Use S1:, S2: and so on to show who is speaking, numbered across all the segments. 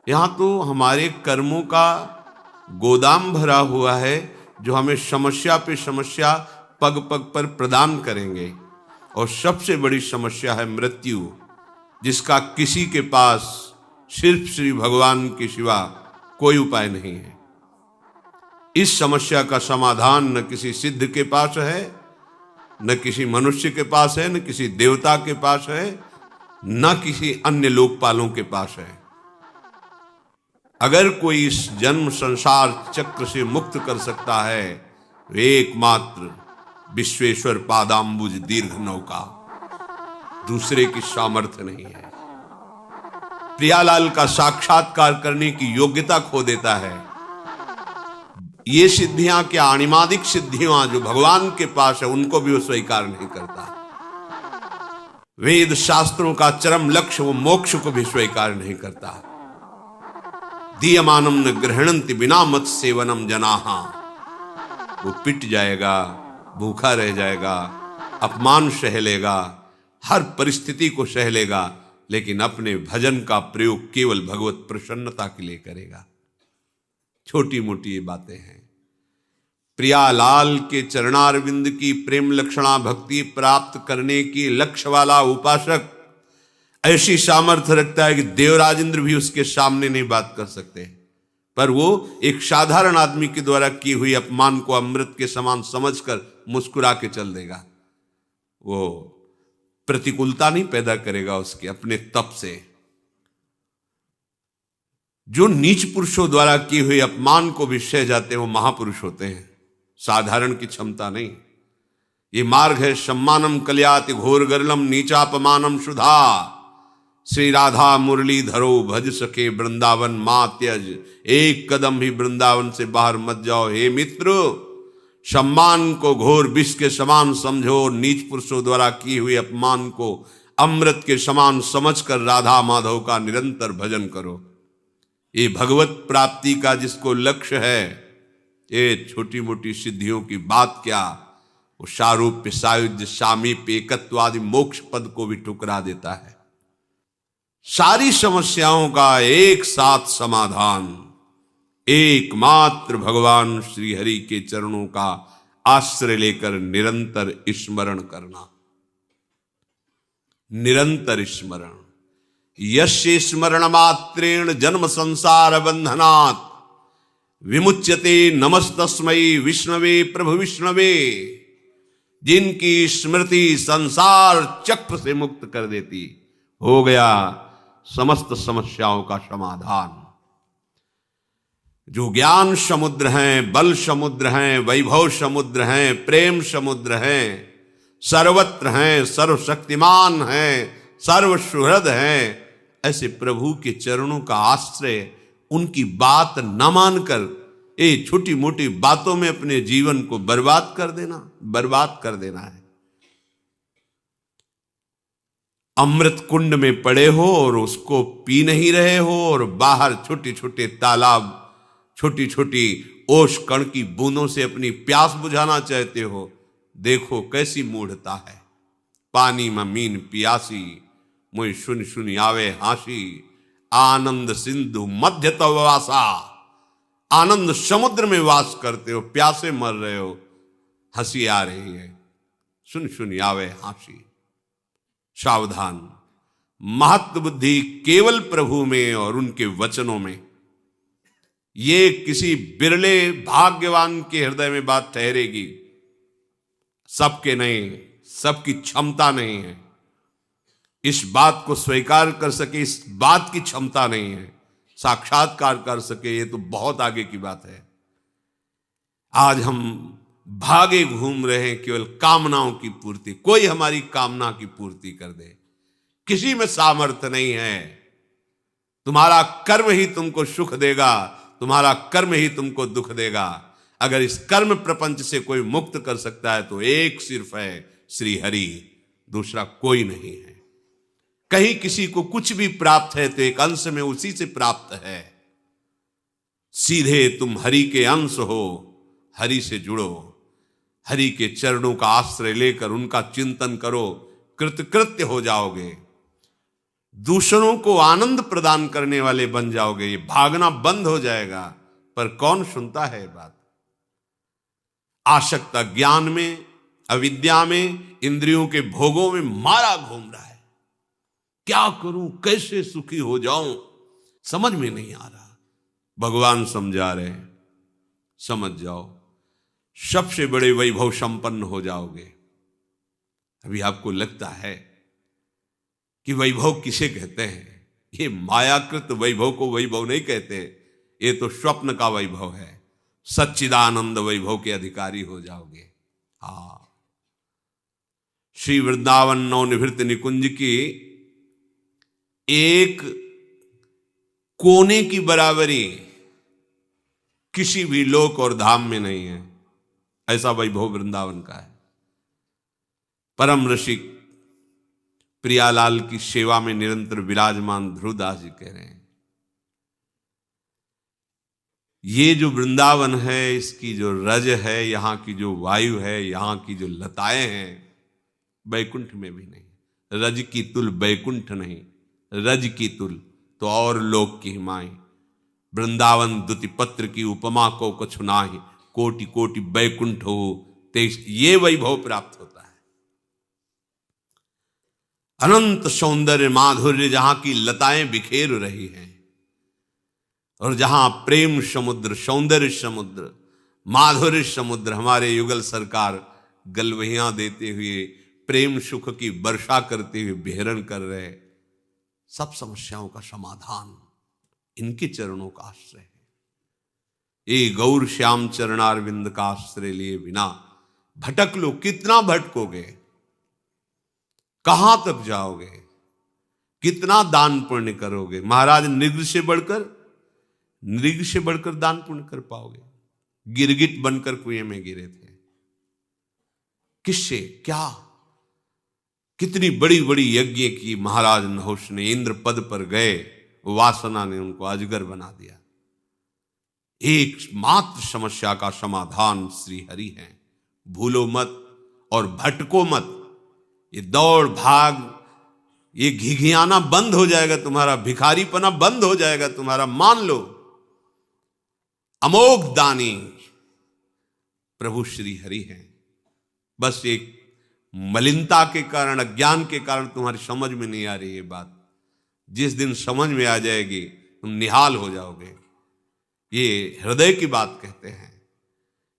S1: यहां तो हमारे कर्मों का गोदाम भरा हुआ है जो हमें समस्या पे समस्या पग पग पर प्रदान करेंगे। और सबसे बड़ी समस्या है मृत्यु, जिसका किसी के पास सिर्फ श्री भगवान के सिवा कोई उपाय नहीं है। इस समस्या का समाधान न किसी सिद्ध के पास है, न किसी मनुष्य के पास है, न किसी देवता के पास है, न किसी अन्य लोकपालों के पास है। अगर कोई इस जन्म संसार चक्र से मुक्त कर सकता है तो एकमात्र विश्वेश्वर पादाम्बुज दीर्घ नौका, दूसरे की सामर्थ्य नहीं है। प्रियालाल का साक्षात्कार करने की योग्यता खो देता है। ये सिद्धियां क्या, अणिमादिक सिद्धियां जो भगवान के पास है, उनको भी वो स्वीकार नहीं करता। वेद शास्त्रों का चरम लक्ष्य, वो मोक्ष को भी स्वीकार नहीं करता। दीयमानम न गृहणंति बिना मत सेवनम जनाहा, वो पिट जाएगा, भूखा रह जाएगा, अपमान सह लेगा, हर परिस्थिति को सह लेगा, लेकिन अपने भजन का प्रयोग केवल भगवत प्रसन्नता के लिए करेगा। छोटी मोटी ये बातें हैं। प्रियालाल के चरणारविंद की प्रेम लक्षणा भक्ति प्राप्त करने की लक्ष्य वाला उपासक ऐसी सामर्थ्य रखता है कि देवराज इंद्र भी उसके सामने नहीं बात कर सकते, पर वो एक साधारण आदमी के द्वारा की हुई अपमान को अमृत के समान समझकर मुस्कुरा के चल देगा। वो प्रतिकूलता नहीं पैदा करेगा उसके अपने तप से। जो नीच पुरुषों द्वारा की हुई अपमान को भी सह जाते हैं, वो महापुरुष होते हैं, साधारण की क्षमता नहीं। ये मार्ग है सम्मानम कल्याति घोर गरलम नीचापमानम सुधा, श्री राधा मुरली धरो भज सके वृंदावन मां त्यज, एक कदम भी वृंदावन से बाहर मत जाओ। हे मित्र, सम्मान को घोर विष के समान समझो, नीच पुरुषों द्वारा की हुई अपमान को अमृत के समान समझकर राधा माधव का निरंतर भजन करो। ये भगवत प्राप्ति का जिसको लक्ष्य है, ये छोटी मोटी सिद्धियों की बात क्या, वो सारूप्य सायुज्य सामीप्य एकत्वादि मोक्ष पद को भी ठुकरा देता है। सारी समस्याओं का एक साथ समाधान एकमात्र भगवान श्री हरि के चरणों का आश्रय लेकर निरंतर स्मरण करना। निरंतर स्मरण, यस्य स्मरण मात्रेण जन्म संसार बंधनात् विमुच्यते नमस्तस्मै विष्णवे प्रभु विष्णवे। जिनकी स्मृति संसार चक्र से मुक्त कर देती, हो गया समस्त समस्याओं का समाधान। जो ज्ञान समुद्र हैं, बल समुद्र हैं, वैभव समुद्र हैं, प्रेम समुद्र हैं, सर्वत्र हैं, सर्वशक्तिमान हैं, सर्वसुहृद हैं, ऐसे प्रभु के चरणों का आश्रय, उनकी बात न मानकर ये छोटी मोटी बातों में अपने जीवन को बर्बाद कर देना है। अमृत कुंड में पड़े हो और उसको पी नहीं रहे हो, और बाहर छोटे छोटे तालाब, छोटी छोटी ओश कण की बूंदों से अपनी प्यास बुझाना चाहते हो। देखो कैसी मूढ़ता है। पानी में मीन पियासी, मुझ सुन सुन आवे हासी, आनंद सिंधु मध्य तव वासा। आनंद समुद्र में वास करते हो, प्यासे मर रहे हो, हंसी आ रही है, सुन सुन आवे हासी। सावधान, महत्व बुद्धि केवल प्रभु में और उनके वचनों में। ये किसी बिरले भाग्यवान के हृदय में बात ठहरेगी, सबके नहीं, सबकी क्षमता नहीं है। इस बात को स्वीकार कर सके, इस बात की क्षमता नहीं है। साक्षात्कार कर सके, ये तो बहुत आगे की बात है। आज हम भागे घूम रहे हैं केवल कामनाओं की पूर्ति। कोई हमारी कामना की पूर्ति कर दे, किसी में सामर्थ्य नहीं है। तुम्हारा कर्म ही तुमको सुख देगा, तुम्हारा कर्म ही तुमको दुख देगा। अगर इस कर्म प्रपंच से कोई मुक्त कर सकता है तो एक सिर्फ है श्री हरि, दूसरा कोई नहीं है। कहीं किसी को कुछ भी प्राप्त है तो एक अंश में उसी से प्राप्त है। सीधे तुम हरि के अंश हो, हरि से जुड़ो, हरि के चरणों का आश्रय लेकर उनका चिंतन करो, कृतकृत्य हो जाओगे। दूसरों को आनंद प्रदान करने वाले बन जाओगे, ये भागना बंद हो जाएगा। पर कौन सुनता है बात? आसक्ता ज्ञान में, अविद्या में, इंद्रियों के भोगों में मारा घूम रहा है। क्या करूं, कैसे सुखी हो जाऊं, समझ में नहीं आ रहा। भगवान समझा रहे हैं, समझ जाओ, सबसे बड़े वैभव संपन्न हो जाओगे। अभी आपको लगता है कि वैभव किसे कहते हैं? ये मायाकृत वैभव को वैभव नहीं कहते, ये तो स्वप्न का वैभव है। सच्चिदानंद वैभव के अधिकारी हो जाओगे। हाँ, श्री वृंदावन नवनिभृत निकुंज की एक कोने की बराबरी किसी भी लोक और धाम में नहीं है। ऐसा वैभव वृंदावन का है। परम रसिक प्रियालाल की सेवा में निरंतर विराजमान ध्रुवदास जी कह रहे हैं, ये जो वृंदावन है, इसकी जो रज है, यहां की जो वायु है, यहां की जो लताएं हैं, बैकुंठ में भी नहीं। रज की तुल बैकुंठ नहीं, रज की तुल तो और लोक की हिमाई। वृंदावन दुति पत्र की उपमा को कुछ नाही, कोटि कोटि बैकुंठ हो तेज, ये वैभव प्राप्त होता है। अनंत सौंदर्य माधुर्य, जहां की लताएं बिखेर रही हैं, और जहां प्रेम समुद्र, सौंदर्य समुद्र, माधुर्य समुद्र, हमारे युगल सरकार गलवहियां देते हुए प्रेम सुख की वर्षा करते हुए विहरण कर रहे। सब समस्याओं का समाधान इनके चरणों का आश्रय है। ये गौर श्याम चरणारविंद का आश्रय लिए बिना भटक लो, कितना भटकोगे, कहां तक जाओगे, कितना दान पुण्य करोगे? महाराज नृग से बढ़कर दान पुण्य कर पाओगे? गिरगिट बनकर कुएं में गिरे थे, किससे क्या, कितनी बड़ी बड़ी यज्ञ की महाराज नहुष ने, इंद्र पद पर गए, वासना ने उनको अजगर बना दिया। एकमात्र समस्या का समाधान श्री हरि है। भूलो मत और भटको मत। ये दौड़ भाग, ये घिघियाना बंद हो जाएगा तुम्हारा, भिखारीपना बंद हो जाएगा तुम्हारा। मान लो अमोघ दानी प्रभु श्री हरि हैं। बस एक मलिनता के कारण, अज्ञान के कारण तुम्हारी समझ में नहीं आ रही ये बात। जिस दिन समझ में आ जाएगी तुम निहाल हो जाओगे। ये हृदय की बात कहते हैं।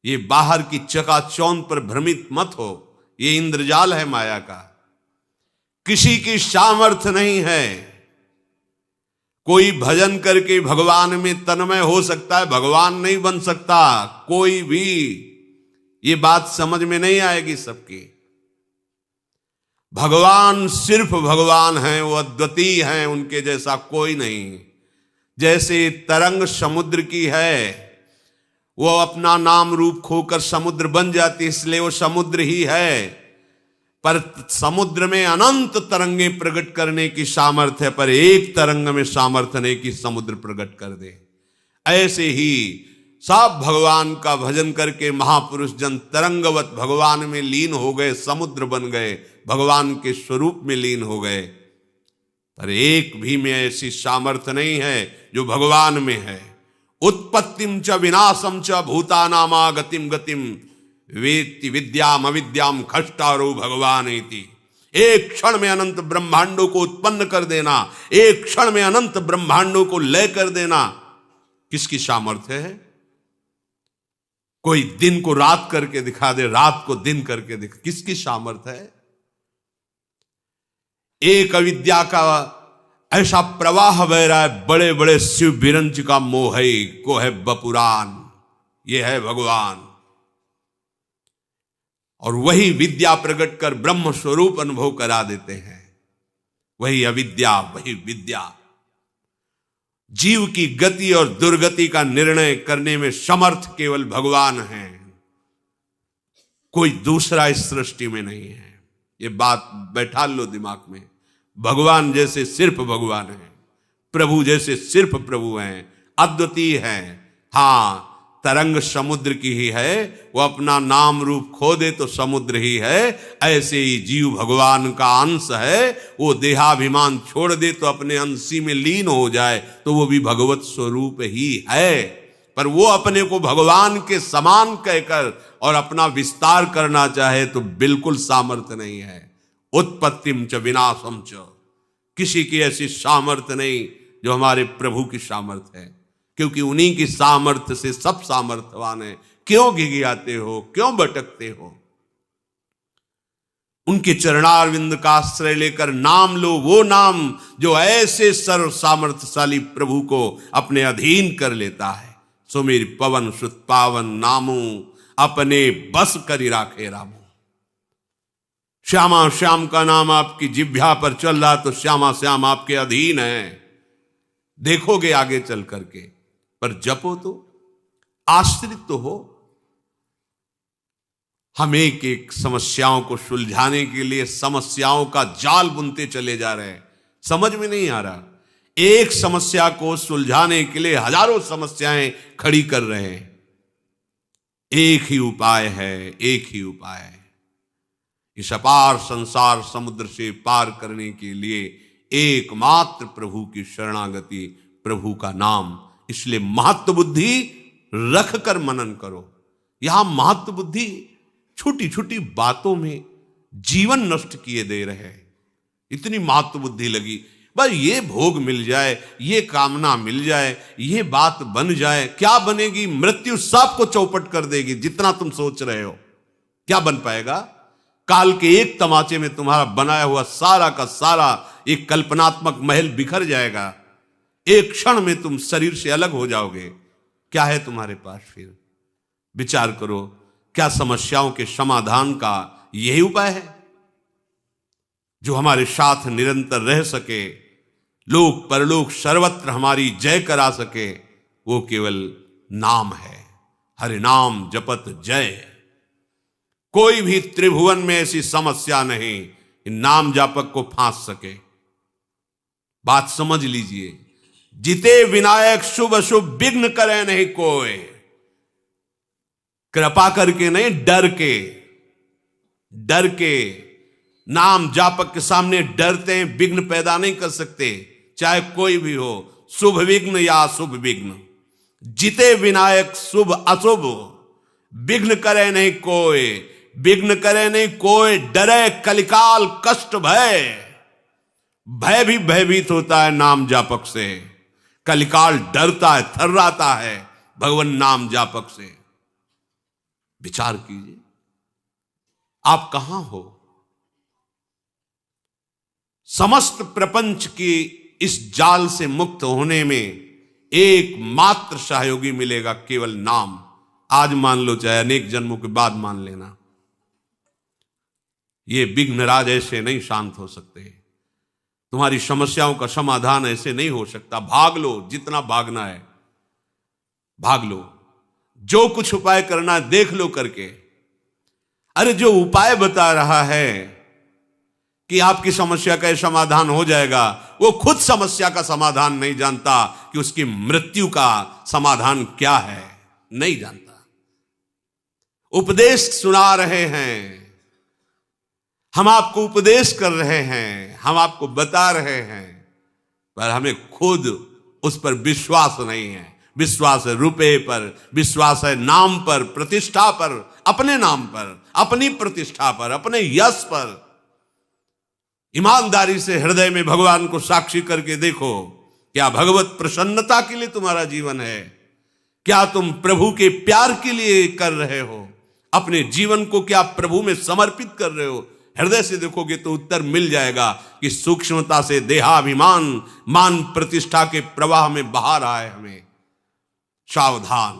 S1: ये बाहर की चकाचौंध पर भ्रमित मत हो, ये इंद्रजाल है माया का। किसी की सामर्थ्य नहीं है। कोई भजन करके भगवान में तन्मय हो सकता है, भगवान नहीं बन सकता कोई भी। ये बात समझ में नहीं आएगी सबकी। भगवान सिर्फ भगवान हैं, वो अद्वितीय हैं, उनके जैसा कोई नहीं। जैसे तरंग समुद्र की है, वो अपना नाम रूप खोकर समुद्र बन जाती, इसलिए वो समुद्र ही है। पर समुद्र में अनंत तरंगे प्रकट करने की सामर्थ्य है, पर एक तरंग में सामर्थ्य नहीं कि समुद्र प्रकट कर दे। ऐसे ही सब भगवान का भजन करके महापुरुष जन तरंगवत भगवान में लीन हो गए, समुद्र बन गए, भगवान के स्वरूप में लीन हो गए। पर एक भी में ऐसी सामर्थ्य नहीं है जो भगवान में है। उत्पत्तिम च विनाशम च भूतानामा गतिम गतिम वेत्ति विद्याम अविद्याम खष्टारो भगवान इति। एक क्षण में अनंत ब्रह्मांडों को उत्पन्न कर देना, एक क्षण में अनंत ब्रह्मांडों को लय कर देना, किसकी सामर्थ्य है? कोई दिन को रात करके दिखा दे, रात को दिन करके दिखा, किसकी सामर्थ्य है? एक अविद्या का ऐसा प्रवाह बह रहा है, बड़े बड़े शिव बिरंज का मोह है, को है बपुरान, ये है भगवान। और वही विद्या प्रकट कर ब्रह्म स्वरूप अनुभव करा देते हैं। वही अविद्या, वही विद्या। जीव की गति और दुर्गति का निर्णय करने में समर्थ केवल भगवान है, कोई दूसरा इस सृष्टि में नहीं है। ये बात बैठा लो दिमाग में। भगवान जैसे सिर्फ भगवान है, प्रभु जैसे सिर्फ प्रभु हैं, अद्वितीय हैं। हाँ, तरंग समुद्र की ही है, वो अपना नाम रूप खो दे तो समुद्र ही है। ऐसे ही जीव भगवान का अंश है, वो देहाभिमान छोड़ दे तो अपने अंशी में लीन हो जाए तो वो भी भगवत स्वरूप ही है। पर वो अपने को भगवान के समान कहकर और अपना विस्तार करना चाहे तो बिल्कुल सामर्थ्य नहीं है। उत्पत्तिम च विनाशम च, किसी की ऐसी सामर्थ्य नहीं जो हमारे प्रभु की सामर्थ्य है, क्योंकि उन्हीं की सामर्थ्य से सब सामर्थ्यवान है। क्यों गिगियाते हो, क्यों भटकते हो? उनके चरणारविंद का आश्रय लेकर नाम लो, वो नाम जो ऐसे सर्व सामर्थ्यशाली प्रभु को अपने अधीन कर लेता है। सो मेरी पवन सुत पावन नामू, अपने बस करी राखे रामू। श्यामा श्याम का नाम आपकी जिह्वा पर चल रहा तो श्यामा श्याम आपके अधीन है, देखोगे आगे चल करके। पर जपो तो, आश्रित तो हो। हम एक एक समस्याओं को सुलझाने के लिए समस्याओं का जाल बुनते चले जा रहे हैं, समझ में नहीं आ रहा। एक समस्या को सुलझाने के लिए हजारों समस्याएं खड़ी कर रहे हैं। एक ही उपाय है, एक ही उपाय है। इस अपार संसार समुद्र से पार करने के लिए एकमात्र प्रभु की शरणागति, प्रभु का नाम। इसलिए महत्व बुद्धि रख कर मनन करो। यहां महत्व बुद्धि छोटी छोटी बातों में जीवन नष्ट किए दे रहे हैं। इतनी महत्व बुद्धि लगी, बस ये भोग मिल जाए, ये कामना मिल जाए, ये बात बन जाए। क्या बनेगी? मृत्यु सबको चौपट कर देगी। जितना तुम सोच रहे हो क्या बन पाएगा? काल के एक तमाचे में तुम्हारा बनाया हुआ सारा का सारा एक कल्पनात्मक महल बिखर जाएगा। एक क्षण में तुम शरीर से अलग हो जाओगे। क्या है तुम्हारे पास फिर? विचार करो, क्या समस्याओं के समाधान का यही उपाय है जो हमारे साथ निरंतर रह सके, लोक परलोक सर्वत्र हमारी जय करा सके? वो केवल नाम है। हरि नाम जपत जय। कोई भी त्रिभुवन में ऐसी समस्या नहीं नाम जापक को फांस सके। बात समझ लीजिए। जिते विनायक शुभ शुभ विघ्न करे नहीं कोई। कृपा करके नहीं, डर के। डर के नाम जापक के सामने डरते हैं, विघ्न पैदा नहीं कर सकते, चाहे कोई भी हो, शुभ विघ्न या अशुभ विघ्न। जिते विनायक शुभ अशुभ विघ्न करे नहीं कोई। विघ्न करे नहीं कोई, डरे कलिकाल कष्ट भय। भय भी भयभीत होता है नाम जापक से। कलिकाल डरता है, थर्राता है भगवान नाम जापक से। विचार कीजिए, आप कहां हो? समस्त प्रपंच की इस जाल से मुक्त होने में एकमात्र सहयोगी मिलेगा, केवल नाम। आज मान लो, चाहे अनेक जन्मों के बाद मान लेना। ये विघ्नराज ऐसे नहीं शांत हो सकते। तुम्हारी समस्याओं का समाधान ऐसे नहीं हो सकता। भाग लो, जितना भागना है भाग लो। जो कुछ उपाय करना है देख लो करके। अरे जो उपाय बता रहा है कि आपकी समस्या का समाधान हो जाएगा, वो खुद समस्या का समाधान नहीं जानता कि उसकी मृत्यु का समाधान क्या है, नहीं जानता। उपदेश सुना रहे हैं, हम आपको उपदेश कर रहे हैं, हम आपको बता रहे हैं, पर हमें खुद उस पर विश्वास नहीं है। विश्वास है रुपए पर, विश्वास है नाम पर, प्रतिष्ठा पर, अपने नाम पर, अपनी प्रतिष्ठा पर, अपने यश पर। ईमानदारी से हृदय में भगवान को साक्षी करके देखो, क्या भगवत प्रसन्नता के लिए तुम्हारा जीवन है? क्या तुम प्रभु के प्यार के लिए कर रहे हो? अपने जीवन को क्या प्रभु में समर्पित कर रहे हो? हृदय से देखोगे तो उत्तर मिल जाएगा कि सूक्ष्मता से देहाभिमान मान प्रतिष्ठा के प्रवाह में बहा रहा है हमें। सावधान,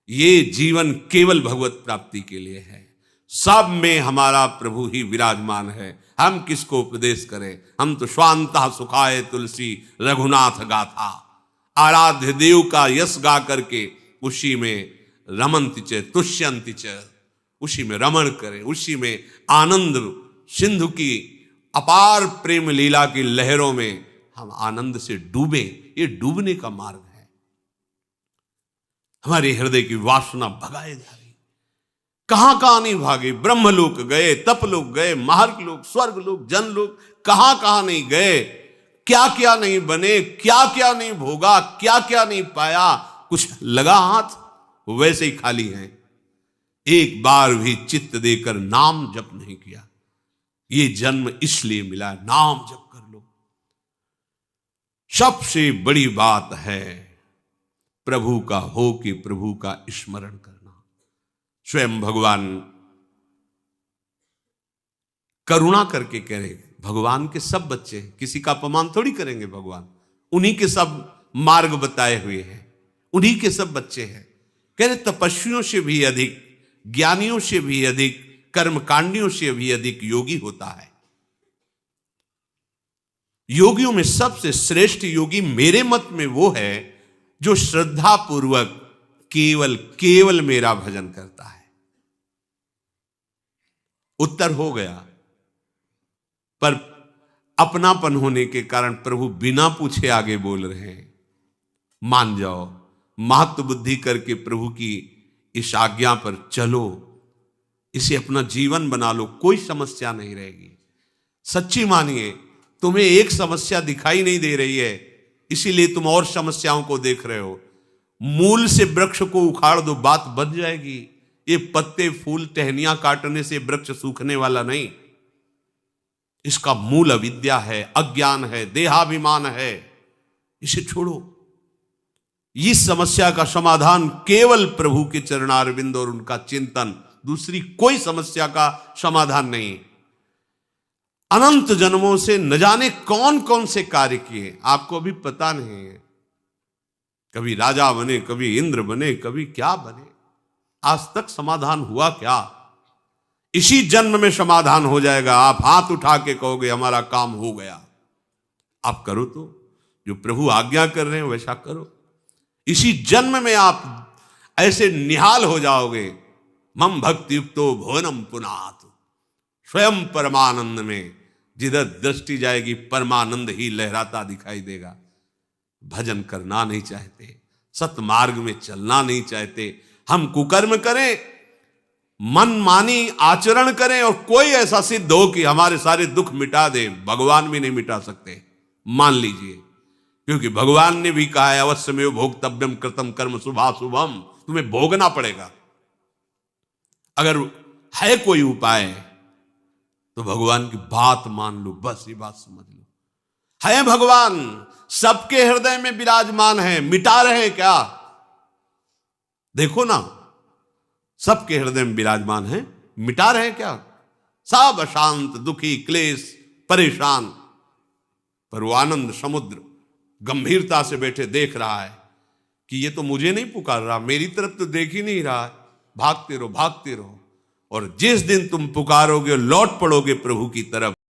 S1: ये जीवन केवल भगवत प्राप्ति के लिए है। सब में हमारा प्रभु ही विराजमान है। हम किसको उपदेश करें? हम तो स्वांतः सुखाय तुलसी रघुनाथ गाथा, आराध्य देव का यश गा करके उसी में रमन्ति च तुष्यन्ति च, उसी में रमण करें, उसी में आनंद सिंधु की अपार प्रेम लीला की लहरों में हम आनंद से डूबें। ये डूबने का मार्ग है। हमारे हृदय की वासना भगाए जा रही। कहां कहां नहीं भागे, ब्रह्मलोक गए, तपलोक गए, महार्गलोक, स्वर्गलोक, जनलोक, कहां कहां नहीं गए, क्या क्या नहीं बने, क्या क्या नहीं भोगा, क्या क्या नहीं पाया। कुछ लगा हाथ, वैसे ही खाली हैं। एक बार भी चित्त देकर नाम जप नहीं किया। ये जन्म इसलिए मिला, नाम जप कर लो। सबसे बड़ी बात है प्रभु का हो कि प्रभु का स्मरण करना। स्वयं भगवान करुणा करके कह रहे, भगवान के सब बच्चे हैं, किसी का अपमान थोड़ी करेंगे भगवान, उन्हीं के सब मार्ग बताए हुए हैं, उन्हीं के सब बच्चे हैं। कह रहे तपस्वियों से भी अधिक, ज्ञानियों से भी अधिक, कर्मकांडियों से भी अधिक योगी होता है। योगियों में सबसे श्रेष्ठ योगी मेरे मत में वो है जो श्रद्धा पूर्वक केवल केवल मेरा भजन करता है। उत्तर हो गया, पर अपनापन होने के कारण प्रभु बिना पूछे आगे बोल रहे हैं। मान जाओ, महत्व बुद्धि करके प्रभु की इस आज्ञा पर चलो, इसे अपना जीवन बना लो, कोई समस्या नहीं रहेगी। सच्ची मानिए, तुम्हें एक समस्या दिखाई नहीं दे रही है, इसीलिए तुम और समस्याओं को देख रहे हो। मूल से वृक्ष को उखाड़ दो, बात बन जाएगी। ये पत्ते फूल टहनियां काटने से वृक्ष सूखने वाला नहीं। इसका मूल अविद्या है, अज्ञान है, देहाभिमान है। इसे छोड़ो। इस समस्या का समाधान केवल प्रभु के चरणारविंद और उनका चिंतन, दूसरी कोई समस्या का समाधान नहीं। अनंत जन्मों से न जाने कौन कौन से कार्य किए, आपको अभी पता नहीं है। कभी राजा बने, कभी इंद्र बने, कभी क्या बने, आज तक समाधान हुआ क्या? इसी जन्म में समाधान हो जाएगा। आप हाथ उठा के कहोगे हमारा काम हो गया। आप करो, तो जो प्रभु आज्ञा कर रहे हैं वैसा करो। इसी जन्म में आप ऐसे निहाल हो जाओगे, मम भक्ति युक्तो भुवनम पुनात, स्वयं परमानंद में जिधर दृष्टि जाएगी परमानंद ही लहराता दिखाई देगा। भजन करना नहीं चाहते, सतमार्ग में चलना नहीं चाहते, हम कुकर्म करें, मनमानी आचरण करें और कोई ऐसा सिद्ध हो कि हमारे सारे दुख मिटा दे, भगवान भी नहीं मिटा सकते, मान लीजिए। क्योंकि भगवान ने भी कहा है अवश्यमेव भोक्तव्यम कृतम कर्म शुभाशुभम, तुम्हें भोगना पड़ेगा। अगर है कोई उपाय तो भगवान की बात मान लो, बस ये बात समझ लो। है भगवान, सबके हृदय में विराजमान है, मिटा रहे क्या? देखो ना, सबके हृदय में विराजमान है, मिटा रहे क्या? सब अशांत, दुखी, क्लेश, परेशान, पर वो आनंद समुद्र गंभीरता से बैठे देख रहा है कि ये तो मुझे नहीं पुकार रहा, मेरी तरफ तो देख ही नहीं रहा है। भागते रहो, भागते रहो, और जिस दिन तुम पुकारोगे लौट पड़ोगे प्रभु की तरफ,